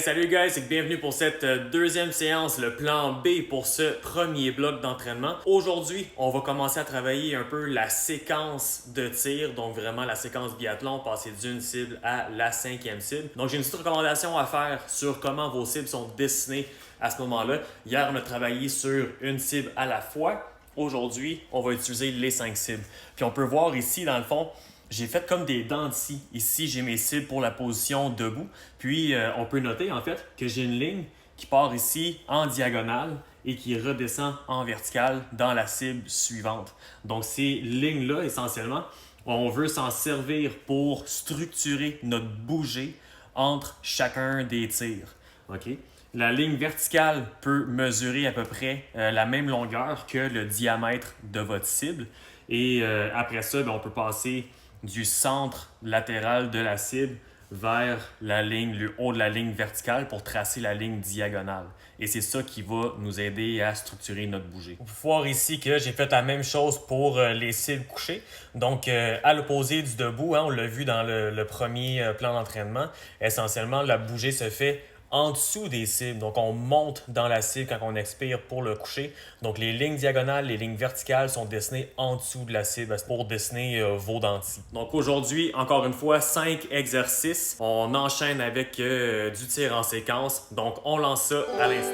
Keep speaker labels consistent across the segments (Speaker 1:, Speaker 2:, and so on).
Speaker 1: Hey, salut guys, et bienvenue pour cette deuxième séance, le plan B pour ce premier bloc d'entraînement. Aujourd'hui, on va commencer à travailler un peu la séquence de tir, donc vraiment la séquence biathlon, passer d'une cible à la cinquième cible. Donc j'ai une petite recommandation à faire sur comment vos cibles sont dessinées à ce moment-là. Hier, on a travaillé sur une cible à la fois. Aujourd'hui, on va utiliser les 5 cibles. Puis on peut voir ici, dans le fond, j'ai fait comme des dents de scie. Ici, j'ai mes cibles pour la position debout. Puis, on peut noter en fait que j'ai une ligne qui part ici en diagonale et qui redescend en verticale dans la cible suivante. Donc, ces lignes-là, essentiellement, on veut s'en servir pour structurer notre bouger entre chacun des tirs. OK? La ligne verticale peut mesurer à peu près la même longueur que le diamètre de votre cible. Et après ça, on peut passer du centre latéral de la cible vers la ligne, le haut de la ligne verticale pour tracer la ligne diagonale. Et c'est ça qui va nous aider à structurer notre bouger. Vous pouvez voir ici que j'ai fait la même chose pour les cibles couchées. Donc, à l'opposé du debout, on l'a vu dans le premier plan d'entraînement, essentiellement, la bouger se fait en dessous des cibles. Donc, on monte dans la cible quand on expire pour le coucher. Donc, les lignes diagonales, les lignes verticales sont dessinées en dessous de la cible pour dessiner vos dentilles. Donc, aujourd'hui, encore une fois, 5 exercices. On enchaîne avec du tir en séquence. Donc, on lance ça à l'instant.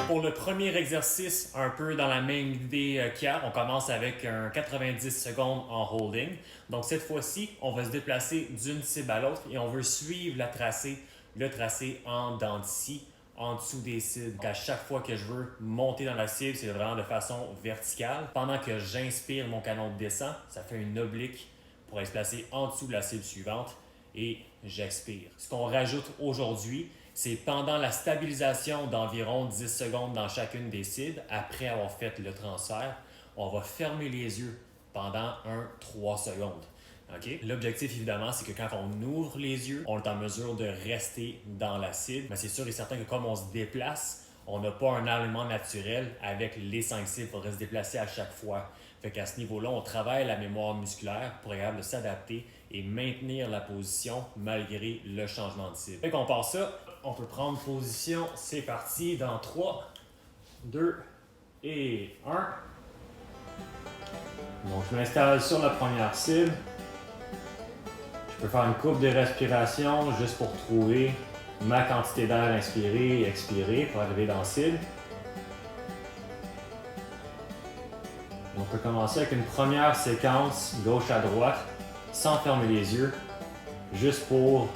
Speaker 1: Pour le premier exercice, un peu dans la même idée qu'hier, on commence avec un 90 secondes en holding. Donc cette fois-ci, on va se déplacer d'une cible à l'autre et on veut suivre le tracé en dents de scie, en dessous des cibles. Donc à chaque fois que je veux monter dans la cible, c'est vraiment de façon verticale. Pendant que j'inspire, mon canon descend, ça fait une oblique pour aller se placer en dessous de la cible suivante et j'expire. Ce qu'on rajoute aujourd'hui, c'est pendant la stabilisation d'environ 10 secondes dans chacune des cibles, après avoir fait le transfert, on va fermer les yeux pendant 3 secondes. Okay? L'objectif, évidemment, c'est que quand on ouvre les yeux, on est en mesure de rester dans la cible. Mais c'est sûr et certain que comme on se déplace, on n'a pas un alignement naturel avec les 5 cibles. Il faudrait se déplacer à chaque fois. Fait qu'à ce niveau-là, on travaille la mémoire musculaire pour être capable de s'adapter et maintenir la position malgré le changement de cible. Fait qu'on part ça, on peut prendre position. C'est parti dans 3, 2 et 1. Donc, je m'installe sur la première cible. Je peux faire une coupe de respiration juste pour trouver ma quantité d'air inspiré et expiré pour arriver dans la cible. On peut commencer avec une première séquence gauche à droite sans fermer les yeux, juste pour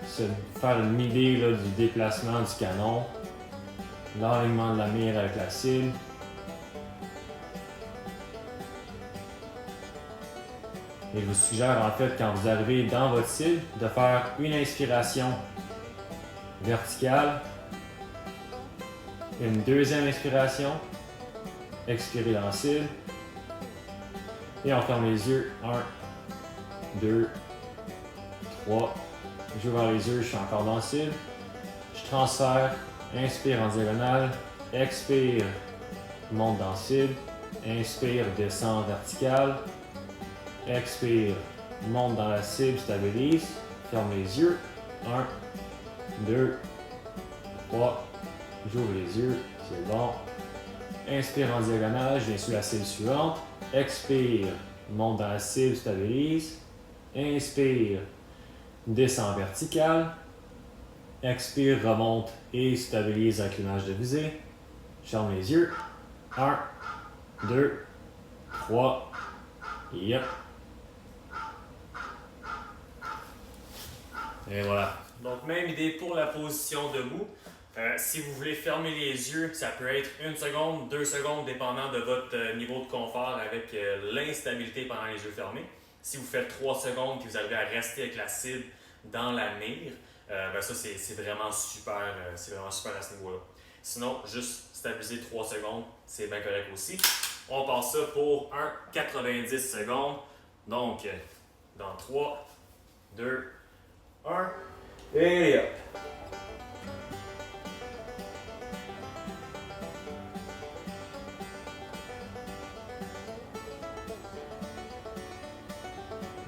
Speaker 1: se faire une idée là, du déplacement du canon, l'alignement de la mire avec la cible. Et je vous suggère en fait, quand vous arrivez dans votre cible, de faire une inspiration verticale, une deuxième inspiration, expirer dans la cible, et on ferme les yeux. 1, 2, 3. J'ouvre les yeux, je suis encore dans la cible. Je transfère, inspire en diagonale, expire, monte dans la cible, inspire, descend vertical. Expire, monte dans la cible, stabilise, ferme les yeux. 1, 2, 3, j'ouvre les yeux, c'est bon. Inspire en diagonale, je viens sur la cible suivante. Expire, monte dans la cible, stabilise. Inspire, descend vertical. Expire, remonte et stabilise avec l'image de visée. Je ferme les yeux. 1, 2, 3, yep. Et voilà. Donc, même idée pour la position debout. Si vous voulez fermer les yeux, ça peut être 1 seconde, 2 secondes, dépendant de votre niveau de confort avec l'instabilité pendant les yeux fermés. Si vous faites 3 secondes et vous arrivez à rester avec la cible dans la mire, ça c'est vraiment super à ce niveau-là. Sinon, juste stabiliser 3 secondes, c'est bien correct aussi. On passe ça pour 90 secondes. Donc, dans 3, 2, 1, et hop!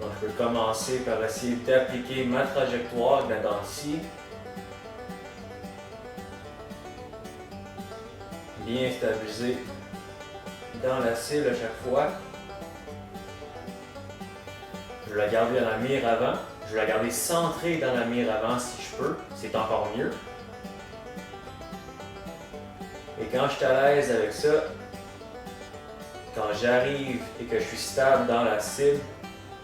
Speaker 1: Donc, je peux commencer par essayer d'appliquer ma trajectoire de la dent scie. Bien stabiliser dans la cible à chaque fois. Je vais la garder dans la mire avant. Je vais la garder centrée dans la mire avant si je peux. C'est encore mieux. Et quand je suis à l'aise avec ça, quand j'arrive et que je suis stable dans la cible,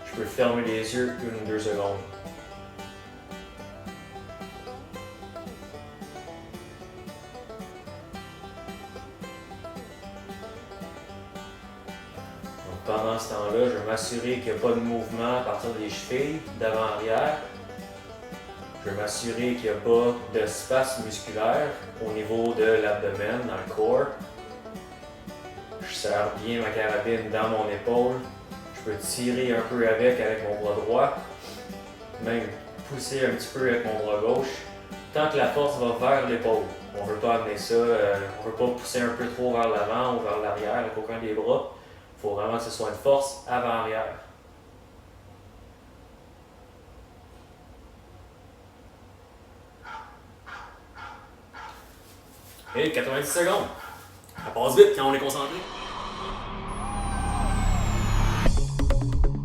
Speaker 1: je peux fermer les yeux 1 ou 2 secondes. Donc pendant ce temps-là, je vais m'assurer qu'il n'y a pas de mouvement à partir des chevilles, d'avant-arrière. Je vais m'assurer qu'il n'y a pas de spasme musculaire au niveau de l'abdomen, dans le corps. Je serre bien ma carabine dans mon épaule. Je peux tirer un peu avec mon bras droit. Même pousser un petit peu avec mon bras gauche. Tant que la force va vers l'épaule. On ne veut pas amener ça, on ne veut pas pousser un peu trop vers l'avant ou vers l'arrière avec aucun des bras. Il faut vraiment que ce soit une force avant-arrière. Et 90 secondes. Ça passe vite quand on est concentré.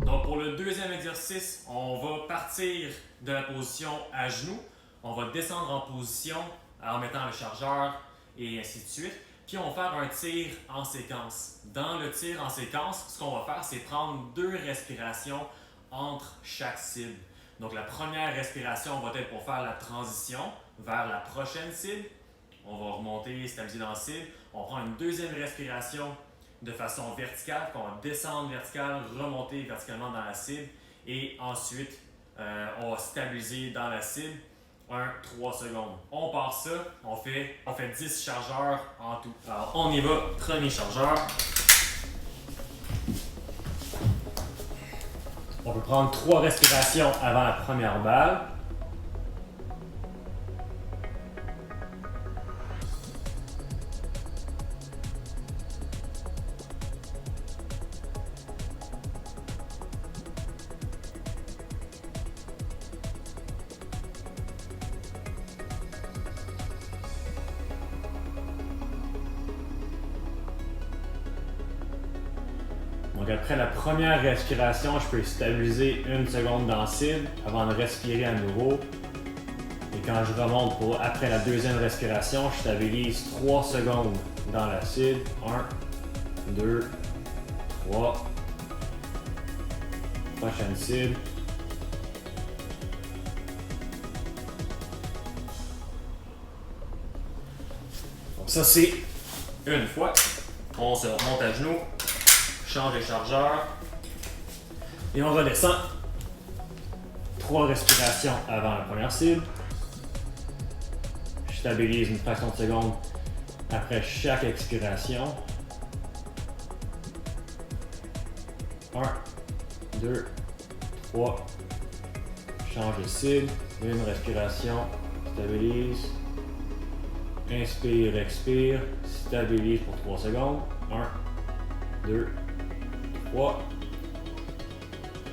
Speaker 1: Donc pour le deuxième exercice, on va partir de la position à genoux. On va descendre en position en mettant le chargeur et ainsi de suite. Puis on va faire un tir en séquence. Dans le tir en séquence, ce qu'on va faire, c'est prendre 2 respirations entre chaque cible. Donc la première respiration va être pour faire la transition vers la prochaine cible. On va remonter, stabiliser dans la cible. On prend une deuxième respiration de façon verticale, qu'on va descendre vertical, remonter verticalement dans la cible. Et ensuite, on va stabiliser dans la cible 3 secondes. On part ça, on fait 10 chargeurs en tout. Alors, on y va, premier chargeur. On peut prendre 3 respirations avant la première balle. Donc après la première respiration, je peux stabiliser 1 seconde dans la cible avant de respirer à nouveau. Et quand je remonte après la deuxième respiration, je stabilise 3 secondes dans la cible. 1, 2, 3. Prochaine cible. Donc ça c'est une fois. On se remonte à genoux. Change les chargeurs et on redescend. 3 respirations avant la première cible. Je stabilise une fraction de seconde après chaque expiration. 1, 2, 3. Change de cible. Une respiration. Stabilise. Inspire, expire. Stabilise pour 3 secondes. 1, 2, 3.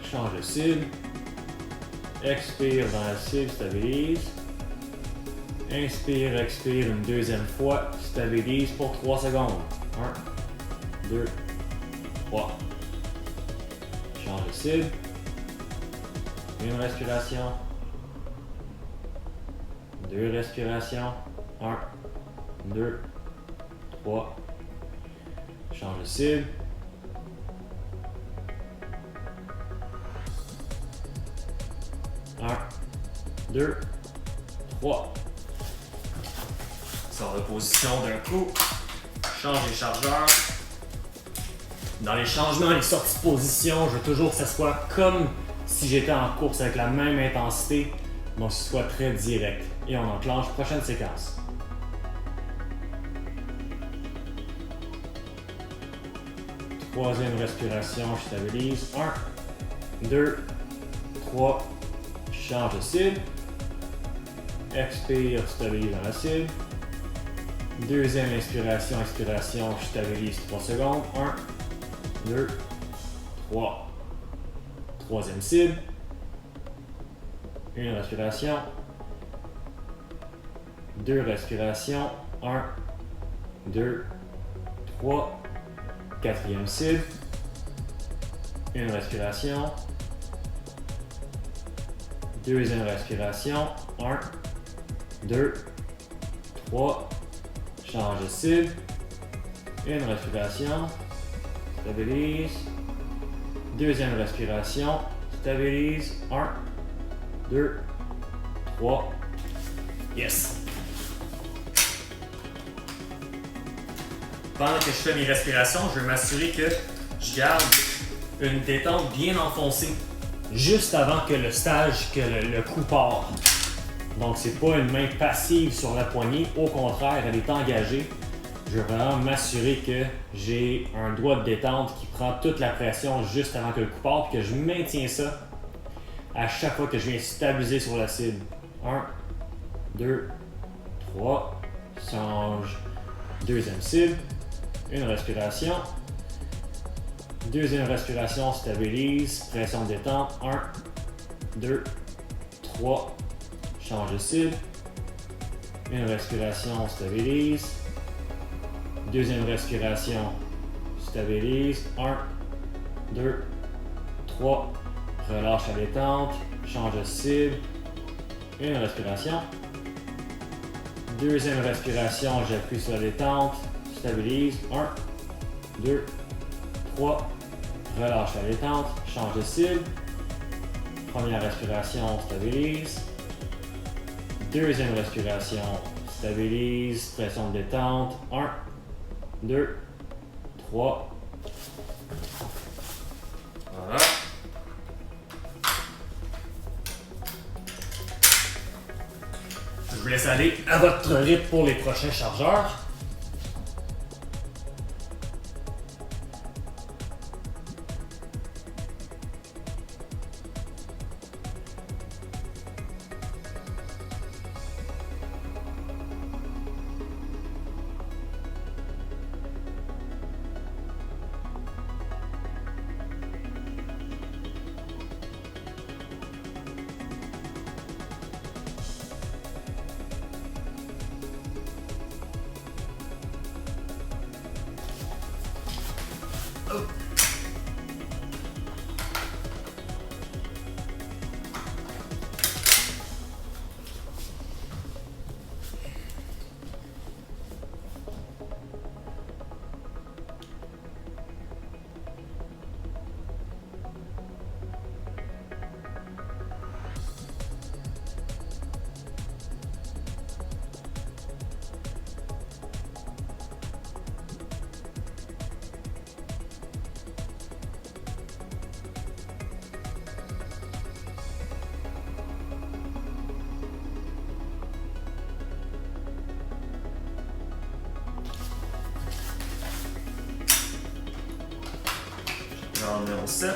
Speaker 1: Change de cible. Expire dans la cible, stabilise. Inspire, expire une deuxième fois, stabilise pour 3 secondes. 1, 2, 3. Change de cible. Une respiration. 2 respirations. 1, 2, 3. Change de cible. 1, 2, 3. Sort de position d'un coup. Change les chargeurs. Dans les changements et les sorties de position, je veux toujours que ça soit comme si j'étais en course avec la même intensité. Donc, que ce soit très direct. Et on enclenche prochaine séquence. Troisième respiration, je stabilise. 1, 2, 3. Change de cible. Expire, stabilise dans la cible. Deuxième inspiration, expiration, je stabilise 3 secondes. 1, 2, 3. Troisième cible. Une respiration. 2 respirations. 1, 2, 3. Quatrième cible. Une respiration. Deuxième respiration. 1, 2, 3. Change de cible. Une respiration. Stabilise. Deuxième respiration. Stabilise. 1, 2, 3. Yes! Pendant que je fais mes respirations, je veux m'assurer que je garde une détente bien enfoncée juste avant que le coup part. Donc c'est pas une main passive sur la poignée, au contraire, elle est engagée. Je veux vraiment m'assurer que j'ai un doigt de détente qui prend toute la pression juste avant que le coup parte, puis que je maintiens ça à chaque fois que je viens stabiliser sur la cible. 1, 2, 3, change. Deuxième cible. Une respiration. Deuxième respiration, stabilise. Pression de détente. 1, 2, 3. Change de cible. Une respiration, stabilise. Deuxième respiration, stabilise. 1, 2, 3. Relâche la détente. Change de cible. Une respiration. Deuxième respiration, j'appuie sur la détente. Stabilise. 1, 2, 3. Relâche la détente. Change de cible. Première respiration, stabilise. Deuxième respiration, stabilise. Pression de détente. 1, 2, 3. Voilà. Je vous laisse aller à votre rythme pour les prochains chargeurs. Numéro 7.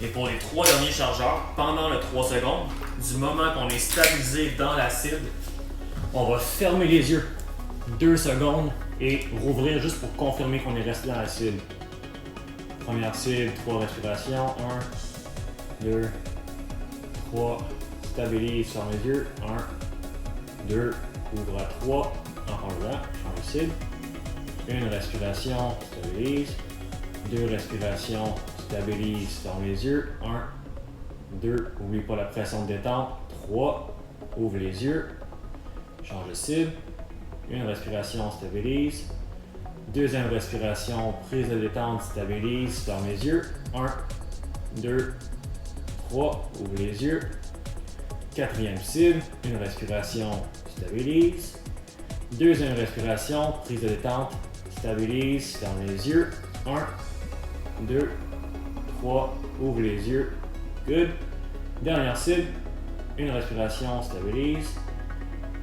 Speaker 1: Et pour les 3 derniers chargeurs, pendant le 3 secondes, du moment qu'on est stabilisé dans la cible, on va fermer les yeux 2 secondes et rouvrir juste pour confirmer qu'on est resté dans la cible. Première cible, 3 respirations. 1, 2, 3. Stabilise, ferme les yeux. 1, 2, ouvre à 3. Encore là, change de cible. Une respiration, stabilise. 2 respirations, stabilise, ferme les yeux. 1, 2, oublie pas la pression de détente. 3, ouvre les yeux. Change de cible. Une respiration, stabilise. Deuxième respiration, prise de détente, stabilise, ferme les yeux. 1, 2, 3, ouvre les yeux.
Speaker 2: Quatrième cible, une respiration, stabilise. Deuxième respiration, prise de détente, stabilise, ferme les yeux. 1, 2, 3, ouvre les yeux. Good. Dernière cible, une respiration, stabilise.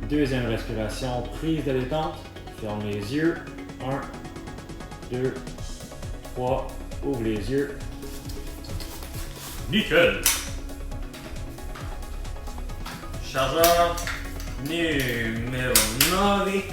Speaker 2: Deuxième respiration, prise de détente, ferme les yeux. 1, 2, 3, ouvre les yeux. Nickel! Chargeur numéro 9.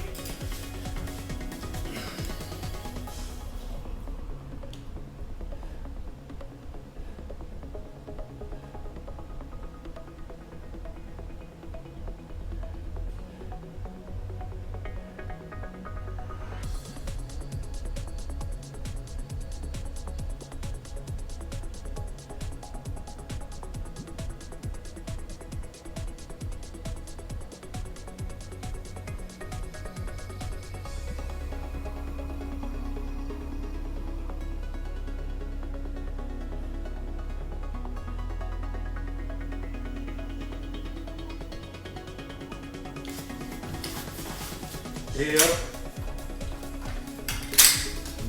Speaker 2: Et hop,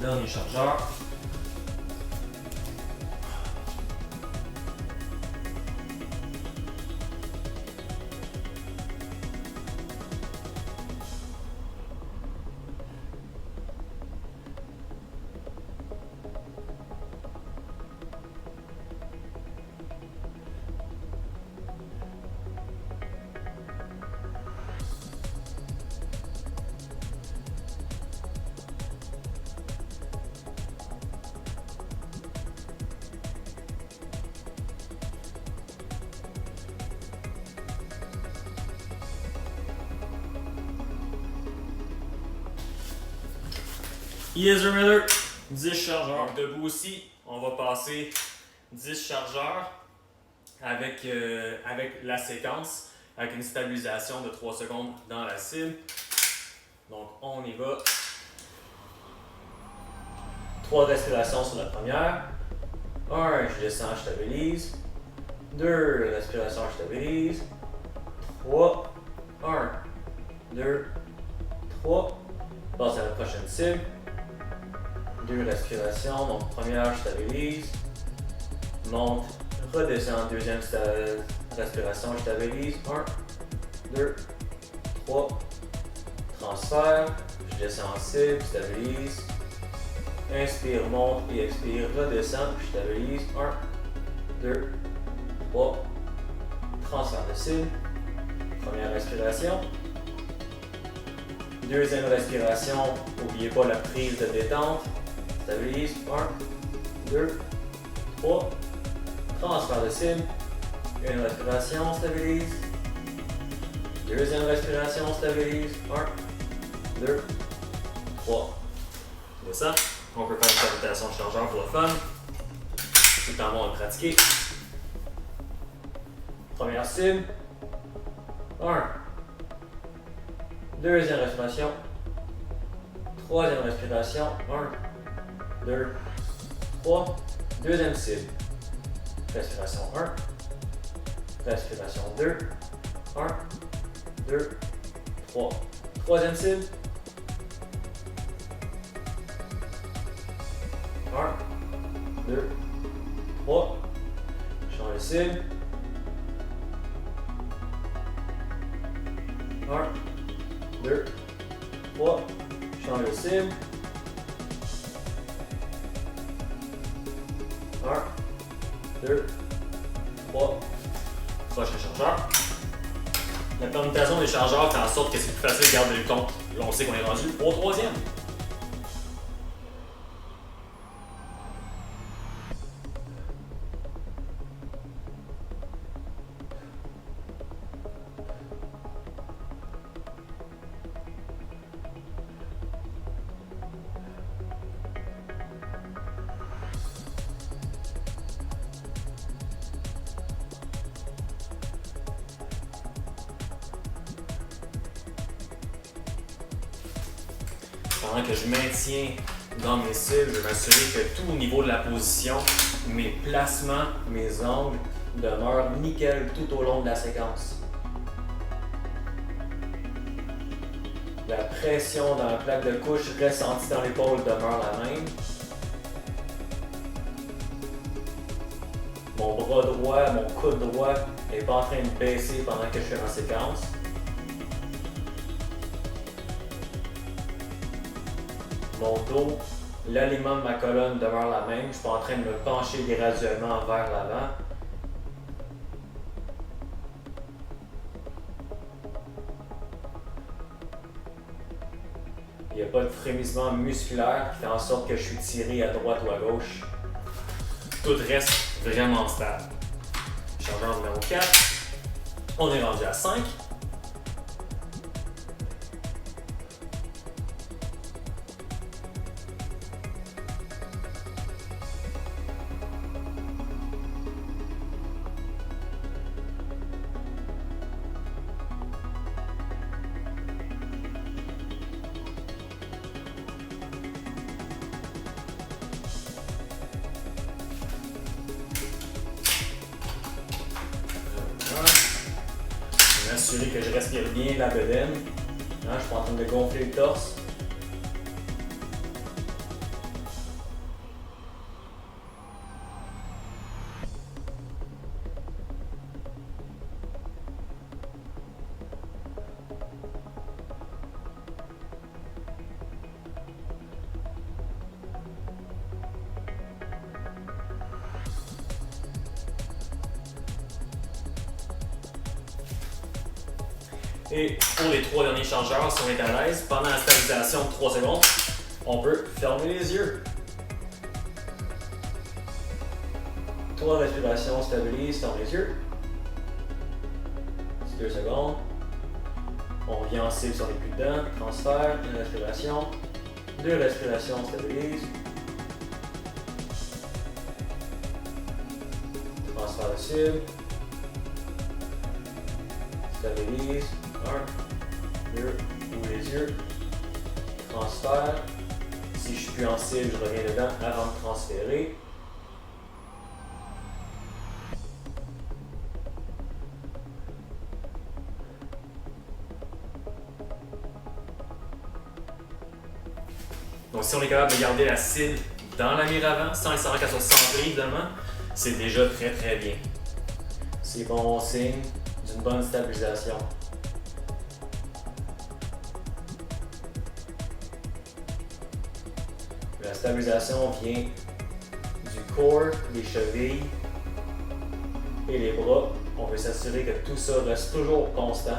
Speaker 2: dernier chargeur. Yes, Miller, 10 chargeurs. Debout aussi, on va passer 10 chargeurs avec la séquence, avec une stabilisation de 3 secondes dans la cible. Donc, on y va. 3 respirations sur la première. 1, je descends, je stabilise. 2, respiration, je stabilise. 3, 1, 2, 3. Passe à la prochaine cible. 2 respirations, donc première, je stabilise. Monte, redescends, deuxième respiration, je stabilise. 1, 2, 3. Transfert, je descends en cible, stabilise. Inspire, monte et expire, redescends, je stabilise. 1, 2, 3. Transfert de cible. Première respiration. Deuxième respiration, n'oubliez pas la prise de détente. Stabilise. 1, 2, 3. Transfert de cible. Une respiration, stabilise. Deuxième respiration, stabilise. 1, 2, 3. Descends. On peut faire une cavitation de chargeur pour le fun. C'est le temps bon de pratiquer. Première cible. 1. Deuxième respiration. Troisième respiration. 1, 2, 3. Deuxième cible. Respiration 1. Respiration 2. 1, 2, 3. Troisième cible. 1, 2, 3. Change de cible. 1, 2, 3. Change de cible. 1, 2, 3. Prochain chargeur. La permutation des chargeurs fait en sorte que c'est plus facile de garder le compte. Là, on sait qu'on est rendu au troisième. Pendant que je maintiens dans mes cibles, je vais m'assurer que tout au niveau de la position, mes placements, mes angles demeurent nickel tout au long de la séquence.
Speaker 1: La pression dans la plaque de couche ressentie dans l'épaule demeure la même. Mon bras droit, mon coude droit n'est pas en train de baisser pendant que je fais ma séquence. Mon dos, l'alignement de ma colonne demeure la même. Je ne suis pas en train de me pencher graduellement vers l'avant. Il n'y a pas de frémissement musculaire qui fait en sorte que je suis tiré à droite ou à gauche. Tout reste vraiment stable. Changement numéro 4. On est rendu à 5. Je vais m'assurer que je respire bien la bedaine. Je suis pas en train de gonfler le torse. Et pour les 3 derniers changeurs, si on est à l'aise, pendant la stabilisation de 3 secondes, on peut fermer les yeux. 3 respirations, stabilise, ferme les yeux. 2 secondes. On revient en cible sur les plus dedans, transfert, 1 respiration. 2 respirations, stabilise. Transfert de cible. Stabilise. 1, 2, ouvre les yeux, transfert. Si je suis plus en cible, je reviens dedans avant de transférer. Donc si on est capable de garder la cible dans la mire avant, sans nécessairement qu'elle soit centrée évidemment, c'est déjà très très bien. C'est bon signe d'une bonne stabilisation. La stabilisation vient du corps, des chevilles et les bras. On veut s'assurer que tout ça reste toujours constant,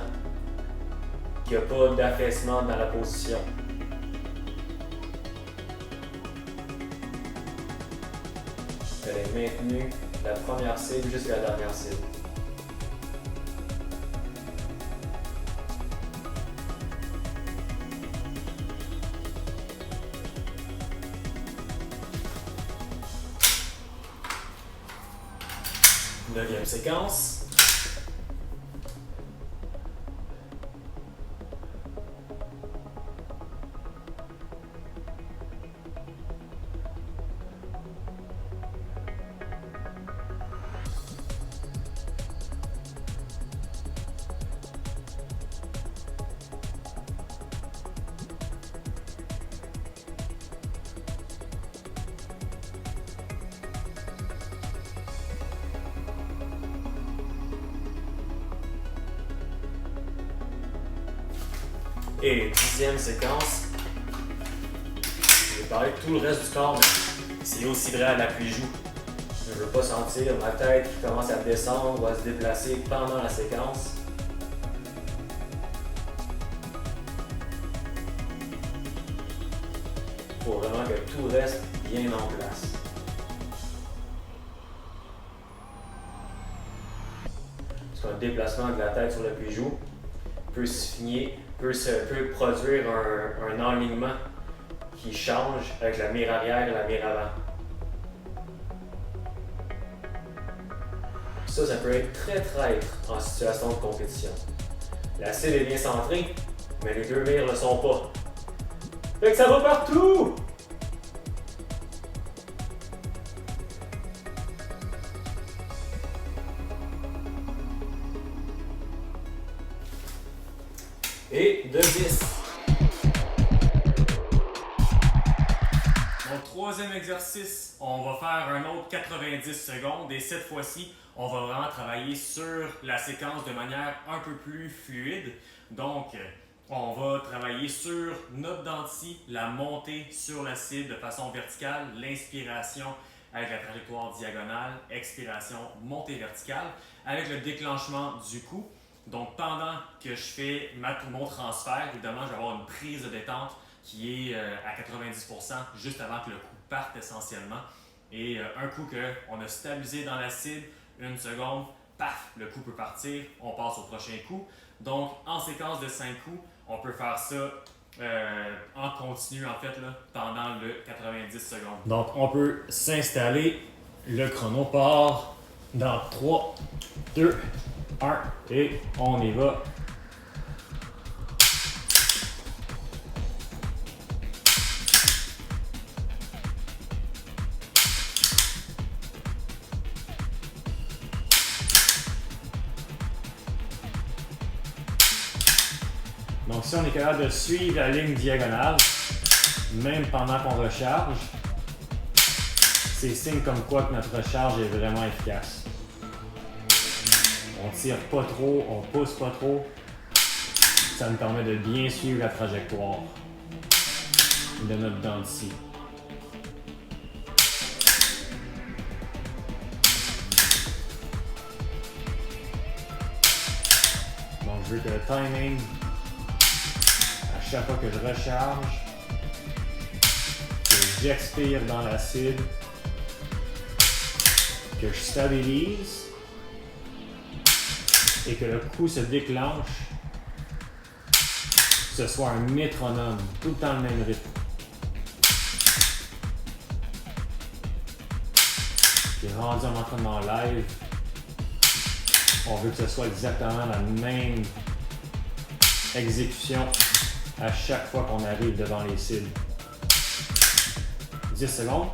Speaker 1: qu'il n'y a pas d'affaissement dans la position. Elle est maintenue de la première cible jusqu'à la dernière cible. Neuvième séquence. Et 10e séquence. Je vais parler de tout le reste du corps, mais c'est aussi vrai à l'appui-joue. Je ne veux pas sentir ma tête qui commence à descendre ou à se déplacer pendant la séquence. Il faut vraiment que tout reste bien en place. Parce qu'un déplacement de la tête sur l'appui-joue peut signer, peut produire un alignement qui change avec la mire arrière et la mire avant. Ça peut être très traître en situation de compétition. La cible est bien centrée, mais les deux mires ne le sont pas. Fait que ça va partout! Et de 10. exercice, on va faire un autre 90 secondes et cette fois-ci, on va vraiment travailler sur la séquence de manière un peu plus fluide. Donc, on va travailler sur notre dent de scie, la montée sur la cible de façon verticale, l'inspiration avec la trajectoire diagonale, expiration, montée verticale, avec le déclenchement du coup. Donc, pendant que je fais mon transfert, évidemment, je vais avoir une prise de détente qui est à 90% juste avant que le coup parte essentiellement. Et un coup qu'on a stabilisé dans la cible, une seconde, paf, le coup peut partir, on passe au prochain coup. Donc, en séquence de 5 coups, on peut faire ça en continu en fait là, pendant le 90 secondes.
Speaker 2: Donc, on peut s'installer. Le chrono part dans 3, 2, 1 et on y va. Donc, si on est capable de suivre la ligne diagonale, même pendant qu'on recharge, c'est signe comme quoi que notre recharge est vraiment efficace. On tire pas trop, on pousse pas trop. Ça nous permet de bien suivre la trajectoire de notre dent de scie. Donc, je veux que le timing, à chaque fois que je recharge, que j'expire dans la cible, que je stabilise et que le coup se déclenche, que ce soit un métronome, tout le temps le même rythme. Puis rendu en entraînement live, on veut que ce soit exactement la même exécution à chaque fois qu'on arrive devant les cibles. 10 secondes.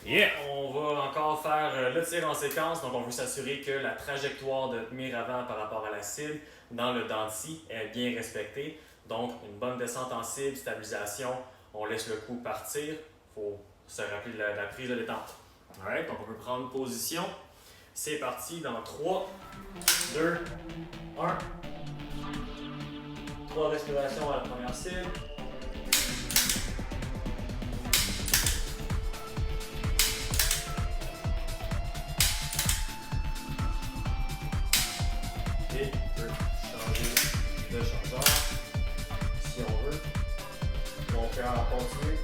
Speaker 1: Yeah! On va encore faire le tir en séquence, donc on veut s'assurer que la trajectoire de tenir avant par rapport à la cible dans le dent de scie est bien respectée. Donc une bonne descente en cible, stabilisation, on laisse le coup partir, il faut se rappeler de la prise de détente. Alright, donc on peut prendre position. C'est parti dans 3, 2, 1. 3 respirations à la première cible. Et on peut changer de changeur si on veut. On peut en continuer.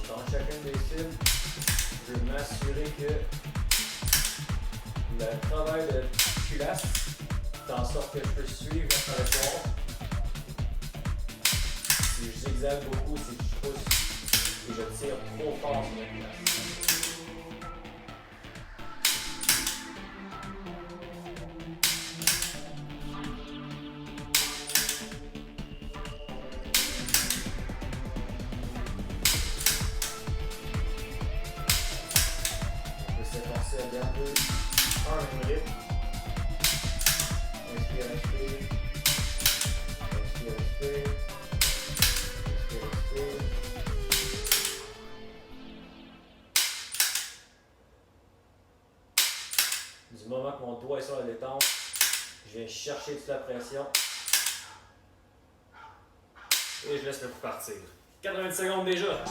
Speaker 1: Dans chacune des cibles, je veux m'assurer que le travail de culasse fait en sorte que je peux suivre la trajectoire. Si je zigzague beaucoup, c'est que je pousse et je tire trop fort sur la culasse. On peut s'efforcer à garder un rythme. Inspire, expire. Inspire, expire. Inspire, expire. Du moment que mon doigt est sur la détente, je viens chercher toute la pression. Et je laisse le coup partir. 90 secondes déjà.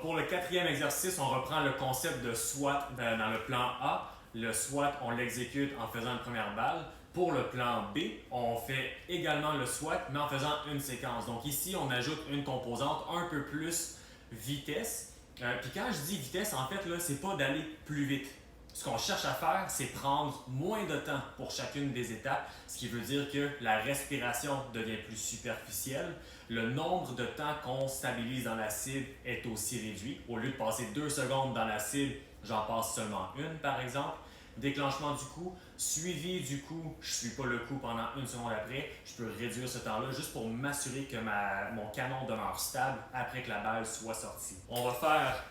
Speaker 1: Pour le quatrième exercice, on reprend le concept de SWAT dans le plan A. Le SWAT, on l'exécute en faisant une première balle. Pour le plan B, on fait également le SWAT, mais en faisant une séquence. Donc ici, on ajoute une composante un peu plus vitesse. Puis quand je dis vitesse, en fait, là, c'est pas d'aller plus vite. Ce qu'on cherche à faire, c'est prendre moins de temps pour chacune des étapes, ce qui veut dire que la respiration devient plus superficielle. Le nombre de temps qu'on stabilise dans la cible est aussi réduit. Au lieu de passer 2 secondes dans la cible, j'en passe seulement une, par exemple. Déclenchement du coup, suivi du coup, je ne suis pas le coup pendant 1 seconde après, je peux réduire ce temps-là juste pour m'assurer que mon canon demeure stable après que la balle soit sortie. On va faire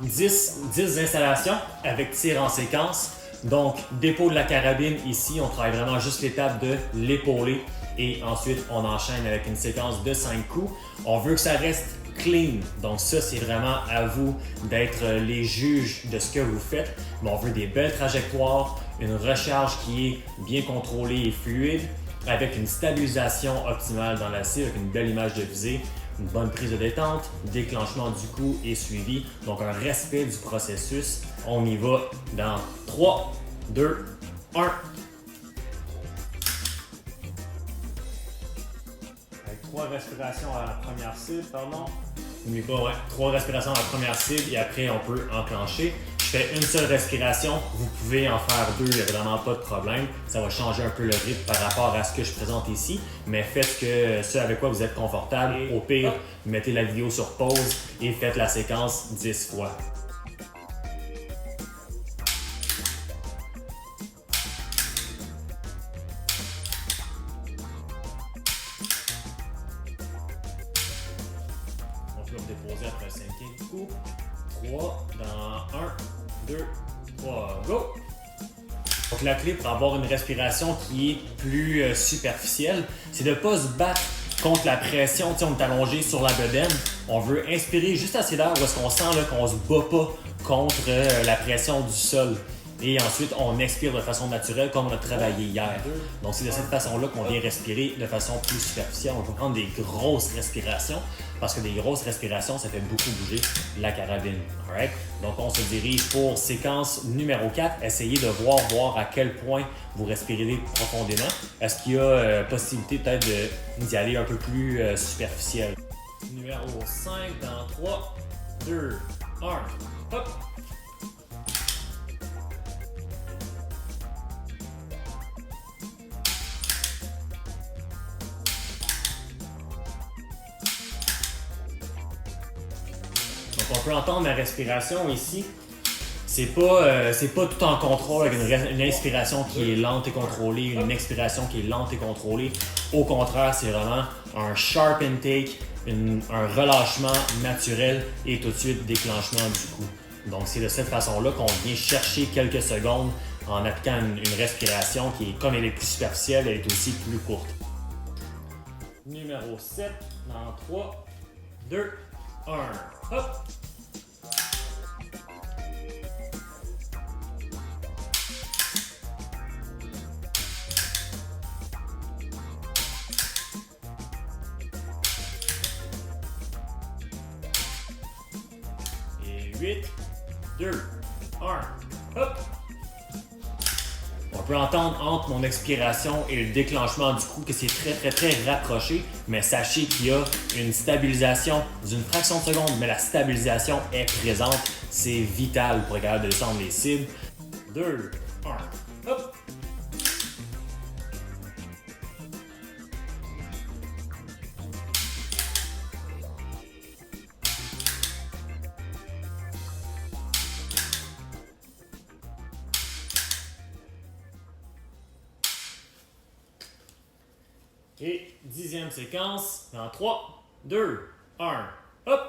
Speaker 1: 10 installations avec tir en séquence. Donc, dépôt de la carabine ici, on travaille vraiment juste l'étape de l'épauler et ensuite on enchaîne avec une séquence de 5 coups. On veut que ça reste clean. Donc ça, c'est vraiment à vous d'être les juges de ce que vous faites. Mais on veut des belles trajectoires, une recharge qui est bien contrôlée et fluide, avec une stabilisation optimale dans la cible, avec une belle image de visée, une bonne prise de détente, déclenchement du coup et suivi. Donc un respect du processus. On y va dans 3, 2, 1. Avec 3 respirations à la première cible, pardon. N'oubliez pas, ouais, 3 respirations à la première cible et après on peut enclencher. Je fais une seule respiration, vous pouvez en faire 2, il n'y a vraiment pas de problème. Ça va changer un peu le rythme par rapport à ce que je présente ici, mais faites ce avec quoi vous êtes confortable. Au pire, mettez la vidéo sur pause et faites la séquence 10 fois. On peut redéposer après le 5e coup. 3 dans 1, 2, 3, go! Donc la clé pour avoir une respiration qui est plus superficielle, c'est de ne pas se battre contre la pression. On est allongé sur la bedaine, on veut inspirer juste assez d'air où est-ce qu'on sent qu'on ne se bat pas contre la pression du sol. Et ensuite, on expire de façon naturelle comme on a travaillé hier. Donc c'est de cette façon-là qu'on vient respirer de façon plus superficielle. On peut prendre des grosses respirations parce que des grosses respirations, ça fait beaucoup bouger la carabine. Alright? Donc on se dirige pour séquence numéro 4. Essayez de voir à quel point vous respirez profondément. Est-ce qu'il y a possibilité peut-être d'y aller un peu plus superficiel? Numéro 5 dans 3, 2, 1. Hop! Donc on peut entendre ma respiration ici. C'est pas tout en contrôle avec une inspiration qui est lente et contrôlée, une expiration qui est lente et contrôlée. Au contraire, c'est vraiment un sharp intake, un relâchement naturel et tout de suite déclenchement du coup. Donc c'est de cette façon-là qu'on vient chercher quelques secondes en appliquant une respiration qui est, comme elle est plus superficielle, elle est aussi plus courte. Numéro 7 dans 3, 2, 1. Hop! Et 8, 2, 1. Hop! On peut entendre entre mon expiration et le déclenchement du coup que c'est très rapproché, mais sachez qu'il y a une stabilisation d'une fraction de seconde, mais la stabilisation est présente. C'est vital pour être capable de descendre les cibles. 2, 1, hop! Et 10e séquence dans 3, 2, 1, hop!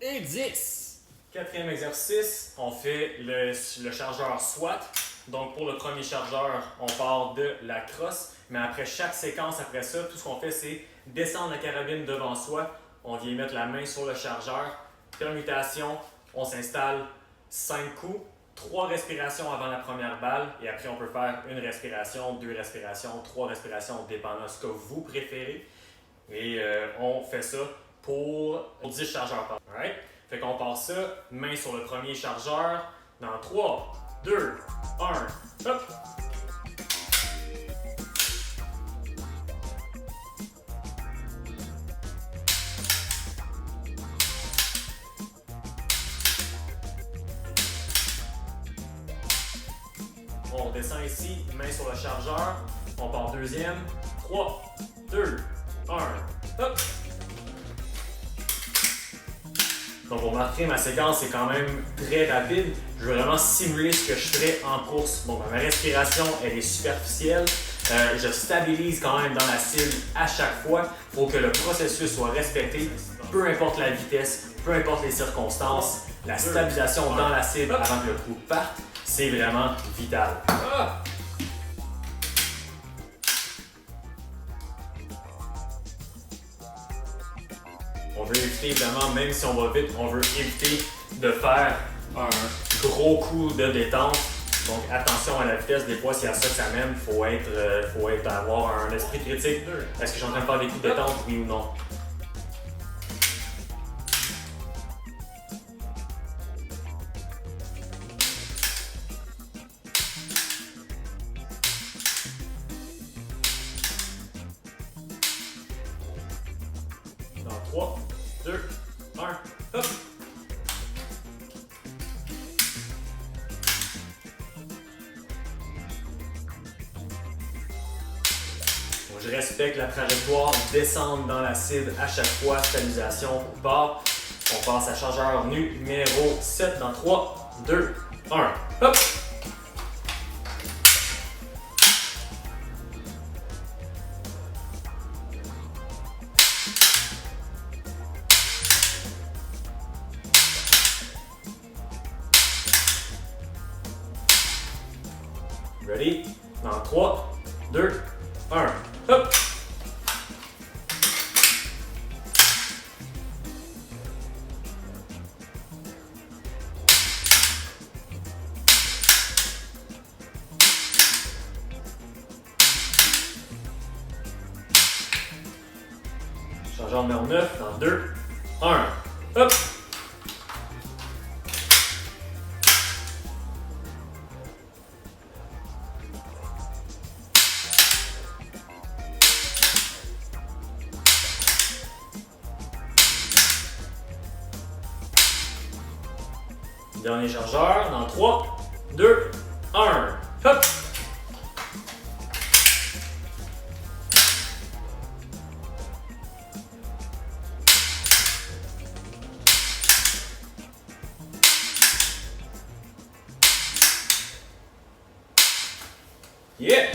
Speaker 1: Et 10! 4e exercice, on fait le chargeur SWAT. Donc pour le premier chargeur, on part de la crosse, mais après chaque séquence après ça, tout ce qu'on fait, c'est descendre la carabine devant soi. On vient mettre la main sur le chargeur. Permutation, on s'installe 5 coups, 3 respirations avant la première balle, et après on peut faire une respiration, 2 respirations, 3 respirations, dépendant de ce que vous préférez. Et on fait ça pour 10 chargeurs par. Alright? Fait qu'on part ça, main sur le premier chargeur, Dans 3, 2, 1, hop! On redescend ici, main sur le chargeur. On part deuxième. 3, 2, 1, hop! Donc vous remarquerez, ma séquence est quand même très rapide. Je veux vraiment simuler ce que je ferais en course. Bon, ma respiration, elle est superficielle. Je stabilise quand même dans la cible à chaque fois. Il faut que le processus soit respecté, peu importe la vitesse, peu importe les circonstances. La stabilisation dans la cible avant que le coup parte, c'est vraiment vital. On veut éviter, évidemment, même si on va vite, on veut éviter de faire un gros coup de détente. Donc attention à la vitesse, des fois, c'est à ça que ça mène. Il faut avoir un esprit critique. Est-ce que je suis en train de faire des coups de détente, oui ou non? Dans 3, 2, 1, hop! Donc, je respecte la trajectoire, descendre dans la cible à chaque fois, stabilisation au bas. On passe à chargeur numéro 7 dans 3, 2, 1, hop! Ready? Dans 3, 2, 1, hop! Chargeur numéro 9, dans 2, 1, hop! Dernier chargeur, dans 3, 2, 1, hop! Yeah!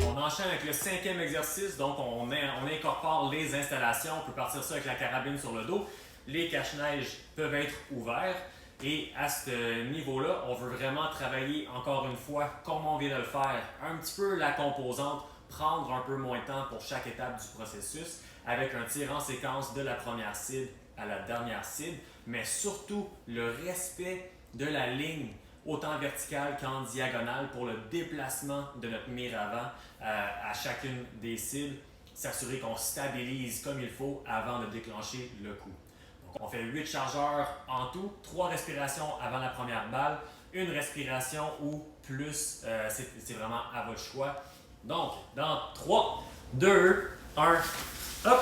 Speaker 1: On enchaîne avec le 5e exercice, donc on incorpore les installations. On peut partir ça avec la carabine sur le dos. Les cache-neige peuvent être ouverts. Et à ce niveau-là, on veut vraiment travailler, encore une fois, comme on vient de le faire, un petit peu la composante, prendre un peu moins de temps pour chaque étape du processus, avec un tir en séquence de la première cible à la dernière cible, mais surtout le respect de la ligne, autant verticale qu'en diagonale, pour le déplacement de notre mire avant à chacune des cibles, s'assurer qu'on stabilise comme il faut avant de déclencher le coup. Donc, on fait 8 chargeurs en tout, 3 respirations avant la première balle, une respiration ou plus, c'est vraiment à votre choix. Donc, dans 3, 2, 1, hop!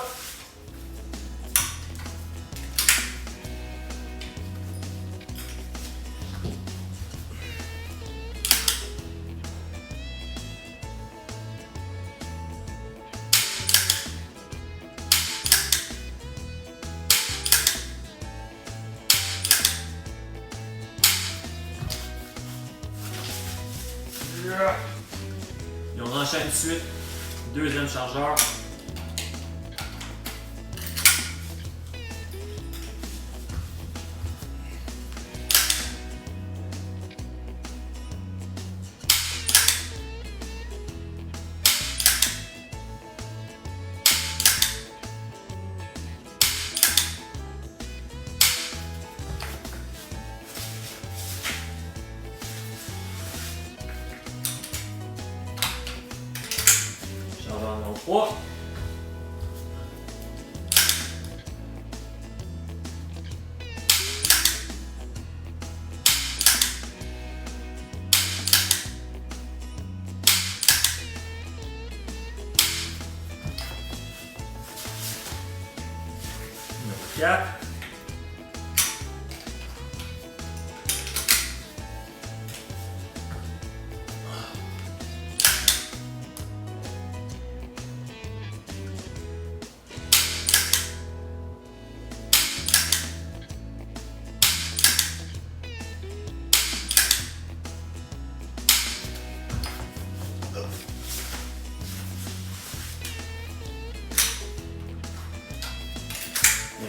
Speaker 1: Et on enchaîne tout de suite. Deuxième chargeur. Chargeur numéro 3. 4.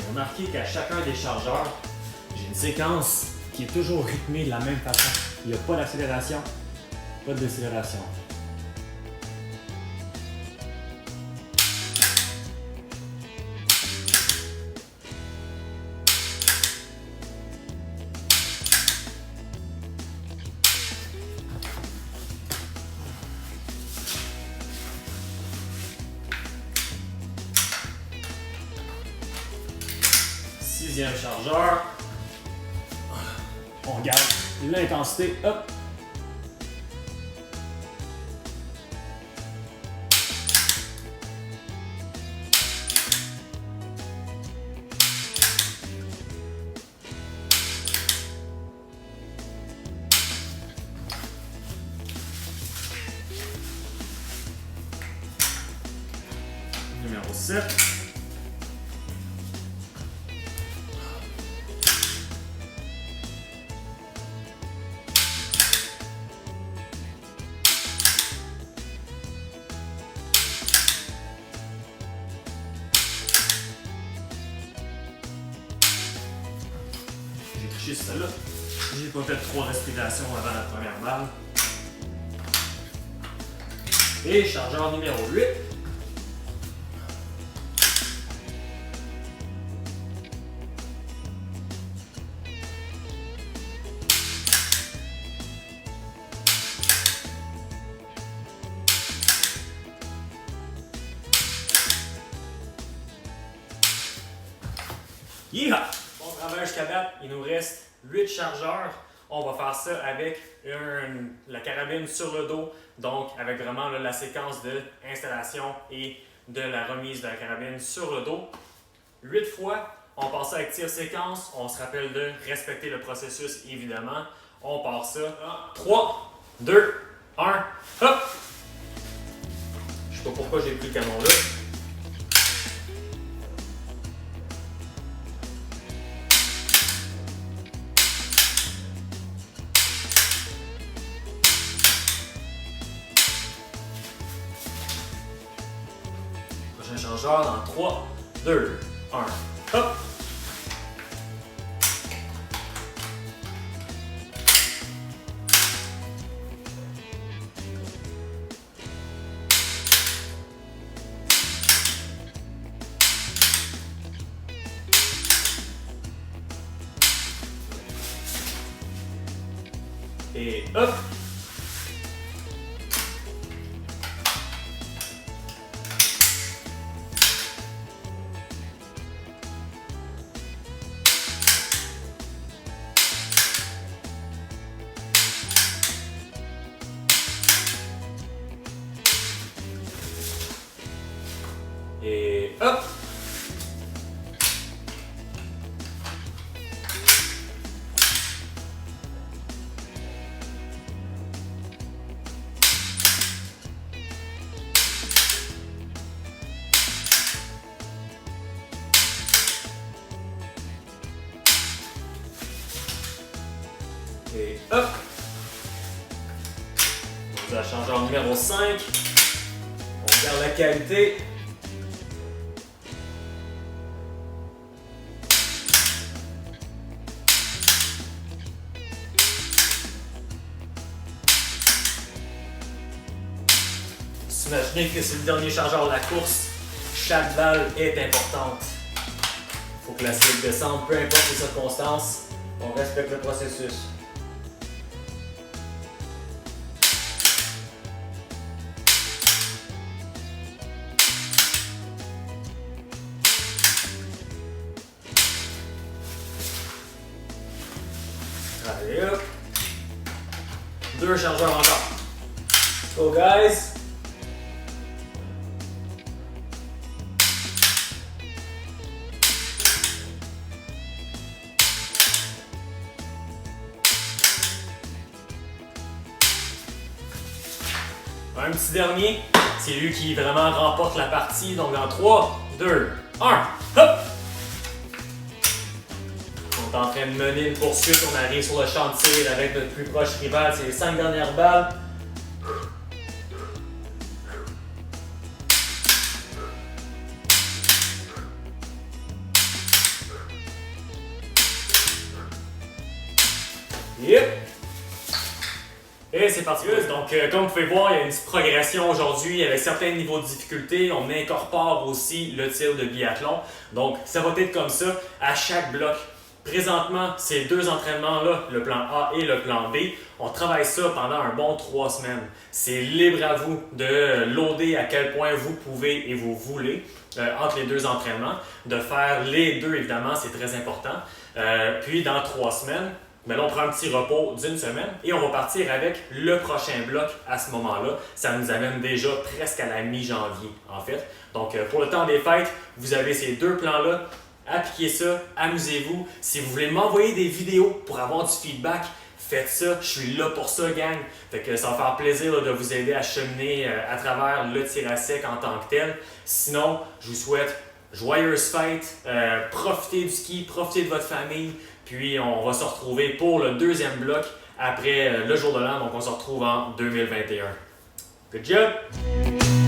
Speaker 2: Remarquez qu'à chacun des chargeurs, j'ai une séquence qui est toujours rythmée de la même façon. Il n'y a pas d'accélération, pas de décélération. Sixième chargeur. On garde l'intensité. Hop.
Speaker 1: Numéro 7.
Speaker 2: J'ai triché celle-là.
Speaker 1: J'ai pas fait 3 respirations avant la première balle.
Speaker 2: Et chargeur numéro 8.
Speaker 1: Yeah! On travaille jusqu'à date, il nous reste 8 chargeurs. On va faire ça avec la carabine sur le dos, donc avec vraiment là, la séquence d'installation et de la remise de la carabine sur le dos. 8 fois, on part ça avec tir séquence. On se rappelle de respecter le processus, évidemment. On part ça. 3, 2, 1, hop! Je sais pas pourquoi j'ai pris le canon là. Prochain chargeur dans 3, 2, 1, hop! Et hop! Et hop! Et hop! On va chargeur numéro 5. On garde la qualité. Imaginez que c'est le dernier chargeur de la course. Chaque balle est importante. Il faut que la slip descende, peu importe les circonstances. On respecte le processus. Allez hop. 2 chargeurs encore. Let's go guys. Un petit dernier, c'est lui qui vraiment remporte la partie. Donc dans 3, 2, 1, hop! On est en train de mener une poursuite, on arrive sur le champ de tir avec notre plus proche rival, c'est les 5 dernières balles. Yep! Et c'est parti. Donc, comme vous pouvez voir, il y a une petite progression aujourd'hui avec certains niveaux de difficulté. On incorpore aussi le tir de biathlon. Donc, ça va être comme ça à chaque bloc. Présentement, ces deux entraînements-là, le plan A et le plan B, on travaille ça pendant un bon 3 semaines. C'est libre à vous de loader à quel point vous pouvez et vous voulez entre les deux entraînements. De faire les deux, évidemment, c'est très important. Puis, dans 3 semaines, mais là, on prend un petit repos d'une semaine et on va partir avec le prochain bloc à ce moment-là. Ça nous amène déjà presque à la mi-janvier, en fait. Donc, pour le temps des fêtes, vous avez ces deux plans-là. Appliquez ça, amusez-vous. Si vous voulez m'envoyer des vidéos pour avoir du feedback, faites ça. Je suis là pour ça, gang. Fait que ça va faire plaisir là, de vous aider à cheminer à travers le tir à sec en tant que tel. Sinon, je vous souhaite joyeuses fêtes. Profitez du ski, profitez de votre famille. Puis, on va se retrouver pour le deuxième bloc après le jour de l'an. Donc, on se retrouve en 2021. Good job!